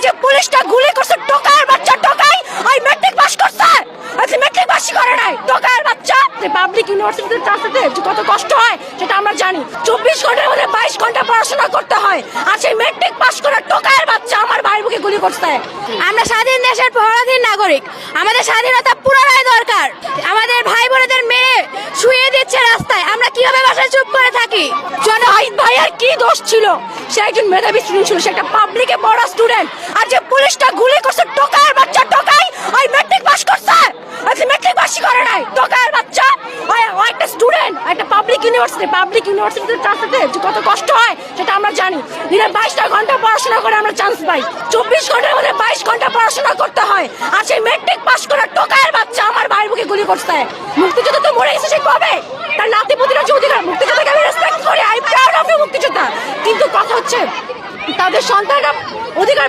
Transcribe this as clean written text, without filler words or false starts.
যে পুলিশটা গুলি করছে টোকার বাচ্চা টোকাই ওই ম্যাট্রিক পাস করছে আজকে ম্যাট্রিক পাসই করে নাই টোকার বাচ্চা পাবলিক ইউনিভার্সিটিতে চান্সতে যে কত কষ্ট হয় সেটা আমরা জানি 24 ঘন্টার মধ্যে 22 ঘন্টা পড়াশোনা করতে হয় আর সেই ম্যাট্রিক পাস করা টোকার বাচ্চা আমার ভাই বুকে গুলি করছে। আমরা স্বাধীন দেশের পরাধীন নাগরিক, আমাদের স্বাধীনতা পুনরায় দরকার। আমাদের ভাই বোনেদের মেরে শুয়ে দিচ্ছে রাস্তায়, আমরা কিভাবে বাসায় চুপ করে থাকি? ভাইয়ের কি দোষ ছিল? সে একজন মেধাবী স্টুডেন্ট ছিল, সে একটা পাবলিকে পড়া স্টুডেন্ট আর যে পুলিশটা গুলি করছে টোকার বাচ্চা টোকাই ওই ম্যাট্রিক পাস করছে আজকে ম্যাট্রিক পাসই করে নাই টোকার বাচ্চা ও একটা স্টুডেন্ট একটা পাবলিক ইউনিভার্সিটিতে চান্সতে যে কত কষ্ট হয় সেটা আমরা জানি। দিনে 22টা ঘন্টা পড়াশোনা করে আমরা চান্স পাই, 24 ঘন্টার মধ্যে 22 ঘন্টা পড়াশোনা করতে হয় আর সেই ম্যাট্রিক পাস করা টোকার বাচ্চা আমার ভাই বুকে গুলি করছে। মুক্তিযোদ্ধা তো মরে গেছে, সে কবে? তার নাতিপুতিরা যে অধিকার, মুক্তিযোদ্ধাকে আমি রেসপেক্ট করি, আই প্রাউড অফ ইউ মুক্তিযোদ্ধা, কিন্তু কথা হচ্ছে তাদের সন্তানরা অধিকার